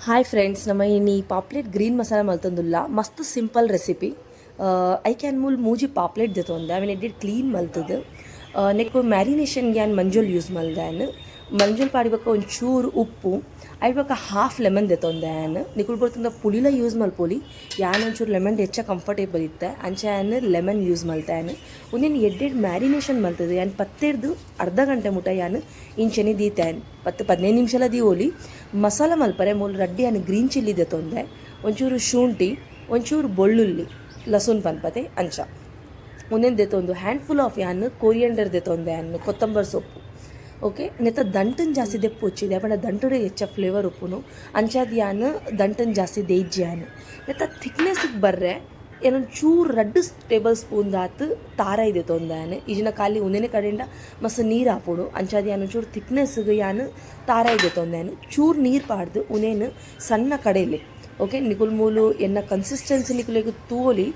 Hi friends, ನಮ್ಮ ಇನ್ನಿ ಪಾಪ್ಲೆಟ್ green masala ಮಲ್ತಂದುಲ್ಲ ಮಸ್ತ್ simple recipe. I can ಮೂಜಿ ಪಾಪ್ಲೆಟ್ ದೆತೊಂದೆ ಅವೆನ್ ಎಡ್ಡೆಡ್ ಕ್ಲೀನ್ ಮಲ್ತದು. ನೆಕ್ಕು ಮ್ಯಾರಿನೇಷನ್ಗೆ ಯಾನ್ ಮಂಜುಲ್ ಯೂಸ್ ಮಲ್ದಾನ್. ಮಂಜುಲ್ ಪಾಡಿಬಕ್ಕ ಒಂಚೂರು ಉಪ್ಪು ಐಡ್ಬಕ್ಕ ಹಾಫ್ ಲೆಮನ್ ದೆತೊಂದೆ ಆ್ಯನ್ ನಿಕುಲ್ ಬರ್ತಂದ ಪುಳಿಲ ಯೂಸ್ ಮಲ್ಪೊಲಿ. ಯಾನ್ ಒಂಚೂರು ಲೆಮನ್ ಹೆಚ್ಚ ಕಂಫರ್ಟೇಬಲ್ ಇತ್ತೆ ಅಂಚೆ ಆ್ಯನ್ ಲೆಮನ್ ಯೂಸ್ ಮಲ್ತಾಯನ್. ಒಂದೇನು ಎಡ್ಡೆಡ್ ಮ್ಯಾರಿನೇಷನ್ ಮಲ್ತದೆ ಯಾನ್ ಪತ್ತೆರ್ದು ಅರ್ಧ ಗಂಟೆ ಮುಟ ಯಾನ್ ಇಂಚೆನೆ ದೀತಾಯನ್ 10-15 ನಿಮಿಷಲ ದೀವೋಲಿ. ಮಸಾಲ ಮಲ್ಪರೆ ಮೂಲು ರಡ್ಡಿ ಯಾನ್ ಗ್ರೀನ್ ಚಿಲ್ಲಿ ದೆತೊಂದೆ, ಒಂಚೂರು ಶುಂಠಿ, ಒಂಚೂರು ಬೆಳ್ಳುಳ್ಳಿ, ಲಸುನ್ ಪನ್ಪತೆ ಅಂಚ ಒಂದೇನು ದೆತೊಂದು ಹ್ಯಾಂಡ್ಫುಲ್ ಆಫ್ ಯಾನ್ ಕೊರಿಯಂಡರ್ ದೆತೊಂದೆ ಯಾನ್ ಕೊತ್ತಂಬರಿ ಸೊಪ್ಪು. ಓಕೆ, ನೆತ್ತ ದಂಟನ್ ಜಾಸ್ತಿ ದೆಪ್ಪು ಉಚ್ಚಿದೆ ಪಂಡ ದಂಟುಡೆ ಹೆಚ್ಚ ಫ್ಲೇವರ್ ಉಪ್ಪುನು ಅಂಚಾದ ಯಾನ್ ದಂಟನ್ ಜಾಸ್ತಿ ದೇಯ್ಜಿ ಯಾನ್. ನೆತ್ತ ಥಿಕ್ನೆಸ್ಗೆ ಬರ್ರೆ ಏನೊಂದು ಚೂರು 2 ಟೇಬಲ್ ಸ್ಪೂನ್ ದಾತು ತಾರ ಇದೆ ತೊಂದಾನೆ ಈಜಿನ ಖಾಲಿ ಒಂದೇ ಕಡೆಯಿಂದ ಮಸ್ತ್ ನೀರು ಹಾಪೋಡು ಅಂಚಾದ ಯಾನು ಚೂರು ಥಿಕ್ನೆಸ್ಗೆ ಯಾನು ತಾರ ಇದೆ ತೊಂದಾನು ಚೂರು ನೀರು ಪಾಡ್ದು ಉನೇನು ಸಣ್ಣ ಕಡೆಯಲ್ಲಿ. ಓಕೆ, ನಿಕುಲ್ ಮೂಲು ಎನ್ನ ಕನ್ಸಿಸ್ಟೆನ್ಸಿ ನಿಕುಲಿಗೆ ತೂಲಿ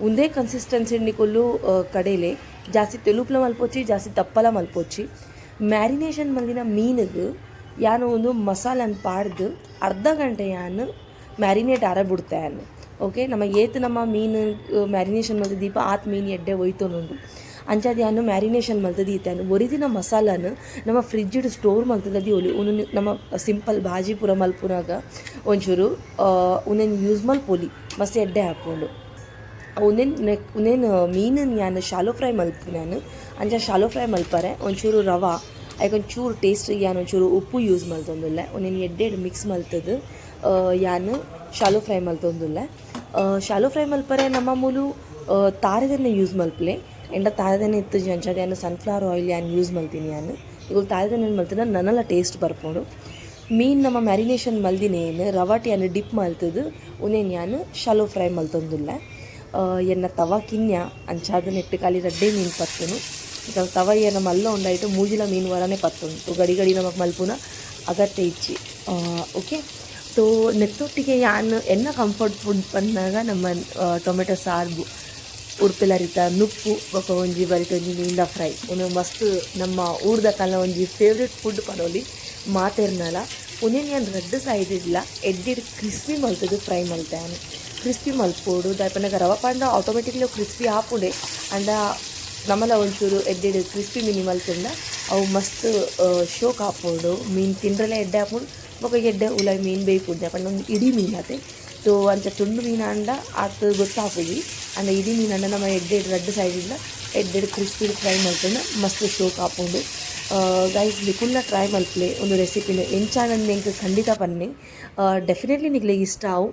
ಒಂದೇ ಕನ್ಸಿಸ್ಟೆನ್ಸಿ ನಿಕುಲು ಕಡೆಯಲೆ ಜಾಸ್ತಿ ತೆಲುಪ್ಲ ಮಲ್ಪೋಚಿ ಜಾಸ್ತಿ ತಪ್ಪಲ ಮಲ್ಪೋಚಿ. ಮ್ಯಾರಿನೇಷನ್ ಮಲ್ದಿನ ಮೀನಿಗೆ ಯಾನು ಒಂದು ಮಸಾಲನ್ ಪಾಡ್ದು ಅರ್ಧ ಗಂಟೆ ಯಾನು ಮ್ಯಾರಿನೇಟ್ ಆರ ಬಿಡ್ತೆ ಯಾನು. ಓಕೆ, ನಮ್ಮ ನಮ್ಮ ಮೀನು ಮ್ಯಾರಿನೇಷನ್ ಮಲ್ತು ದೀಪ ಆತ್ ಮೀನು ಎಡ್ಡೆ ಒಯ್ತೊಂದು ಅಂಚಾದ ಯಾನು ಮ್ಯಾರಿನೇಷನ್ ಮಲ್ತದ ಈತಾನು ಒರಿದಿನ ಮಸಾಲನು ನಮ್ಮ ಫ್ರಿಜ್ಜಿಡ್ ಸ್ಟೋರ್ ಮಲ್ತದದಿ ಒಲಿ ಒಂದೊಂದು ನಮ್ಮ ಸಿಂಪಲ್ ಭಾಜಿ ಪೂರ ಮಲ್ಪುನಾಗ ಒಂಚೂರು ಒಂದೇನು ಯೂಸ್ ಮಲ್ಪೊಲಿ ಮಸ್ತ್ ಎಡ್ಡೆ ಹಾಕ್ಕೊಂಡು ಒಂದೇನು ಮೀನನ್ನು ಯಾನು ಶಾಲೋ ಫ್ರೈ ಮಲ್ಪು ನಾನು ಅಂಚ ಶಾಲೋ ಫ್ರೈ ಮಲ್ಪರೆ ಒಂಚೂರು ರವಾ ಒಂಚೂರು ಟೇಸ್ಟಿಗೆ ಯಾನು ಒಂಚೂರು ಉಪ್ಪು ಯೂಸ್ ಮಲ್ತೊಂದುಲ್ಲೆ ಒಂದೇನು ಎಡ್ಡೆಡ್ ಮಿಕ್ಸ್ ಮಲ್ತದು ಯಾನು ಶಾಲೋ ಫ್ರೈ ಮಲ್ತೊಂದುಲ್ಲೆ. ಶಾಲೋ ಫ್ರೈ ಮಲ್ಪರೆ ನಮ್ಮ ಮೂಲು ತಾರದೆಣ್ಣೆ ಯೂಸ್ ಮಲ್ಪಲೆ ಎಂಡ ತಾರದೆಣ್ಣೆ ಇತ್ತು ಅಂಚಾದ ಯಾನು ಸನ್ಫ್ಲವರ್ ಆಯಿಲ್ ಯಾನು ಯೂಸ್ ಮಲ್ತೀನಿ ಯಾನು ಈಗ ತಾರದೆಣ್ಣೆ ಮಲ್ತಿನ ನನ್ನಲ್ಲ ಟೇಸ್ಟ್ ಬರ್ಕೊಂಡು ಮೀನು ನಮ್ಮ ಮ್ಯಾರಿನೇಷನ್ ಮಲ್ದಿನೇನು ರವಾಟಿ ಯಾನು ಡಿಪ್ ಮಲ್ತದು ಒಂದೇನು ಯಾನು ಶಾಲೋ ಫ್ರೈ ಮಲ್ತೊಂದುಲ್ಲೆ. ಎನ್ನ ತವ ಕಿನ್ಯ ಅಂಚಾದ ನೆಟ್ಟು ಖಾಲಿ ರಡ್ಡೆ ಮೀನು ಪತ್ತುನು ಈಗ ತವ ಏನ ಮಲ್ಲ ಉಂಡಾಯಿತು ಮೂಜಿಲ ಮೀನು ವರನೇ ಪತ್ತುಂಟು ಗಡಿ ಗಡಿ ನಮಗೆ ಮಲ್ಪುನ ಅಗತ್ಯ ಇಚ್ಚಿ. ಓಕೆ, ಸೊ ನೆತ್ತೊಟ್ಟಿಗೆ ಯಾನು ಎನ್ನ ಕಂಫರ್ಟ್ ಫುಡ್ ಬಂದಾಗ ನಮ್ಮ ಟೊಮೆಟೊ ಸಾರು ಉರ್ಪಿಲರಿತ ನುಪ್ಪು ಬೊಕ ಒಂಜಿ ಬರಿತ ಒಂಜಿ ಮೀನ್ದ ಫ್ರೈ ಒಂದು ಮಸ್ತ್ ನಮ್ಮ ಊರ್ದ ಕಾಲ ಒಂಜಿ ಫೇವ್ರೆಟ್ ಫುಡ್ ಪಡೋಲಿ ಮಾತೆರ್ನಲ ಒಂದೇನು ಯಾನು ರೆಡ್ ಸೈಡ್ ಇಲ್ಲ ಎಡ್ಡೆಡ್ ಕ್ರಿಸ್ಪಿ ಮಲ್ತದು ಫ್ರೈ ಮಲ್ತಾನು ಕ್ರಿಸ್ಪಿ ಮಲ್ಪೋಡು ದಾಯಪಂಡಾಗ ರವ ಪಾಂಡ ಆಟೋಮೆಟಿಕ್ಲಿ ಕ್ರಿಸ್ಪಿ ಹಾಪುಡೆ ಅಂಡ ನಮ್ಮಲ್ಲ ಒಂಚೂರು ಎಡ್ಡೆಡ್ ಕ್ರಿಸ್ಪಿ ಮೀನು ಮಲ್ತಂಡ ಅವು ಮಸ್ತ್ ಶೋಕ್ ಹಾಪೋಡು ಮೀನು ತಿಂಡ್ರಲ್ಲೇ ಎಡ್ಡೆ ಹಾಪುಡು ಬೊಕ ಎಡ್ಡೆ ಉಲಾಯ್ ಮೀನು ಬೇಯ್ಪುಡು ದಾಯಪಂಡ ಒಂದು ಇಡೀ ಮೀನು ಆತೆ. ಸೊ ಅಂಚ ತುಂಡು ಮೀನು ಅಂಡ ಆತು ಗೊತ್ತಾಪುಜಿ ಅಂಡ ಇಡೀ ಮೀನು ಅಂಡ ನಮ್ಮ ಎಡ್ಡೆಡ್ ರೆಡ್ ಸೈಡಿಂದ ಎಡ್ಡೆಡ್ ಕ್ರಿಸ್ಪಿ ಫ್ರೈ ಮಲ್ತಂಡ ಮಸ್ತ್ ಶೋಕ್ ಹಾಪುಂಡು. ಗೈಸ್ ನಿಕುಲ್ನ ಟ್ರೈ ಮಲ್ಪಲೆ ಒಂದು ರೆಸಿಪಿನ ಎಂಚಾನಂದು ನಿಂಗೆ ಖಂಡಿತ ಪನ್ನೆ ಡೆಫಿನೆಟ್ಲಿ ನಿಕ್ಲೆ ಇಷ್ಟ ಆವು.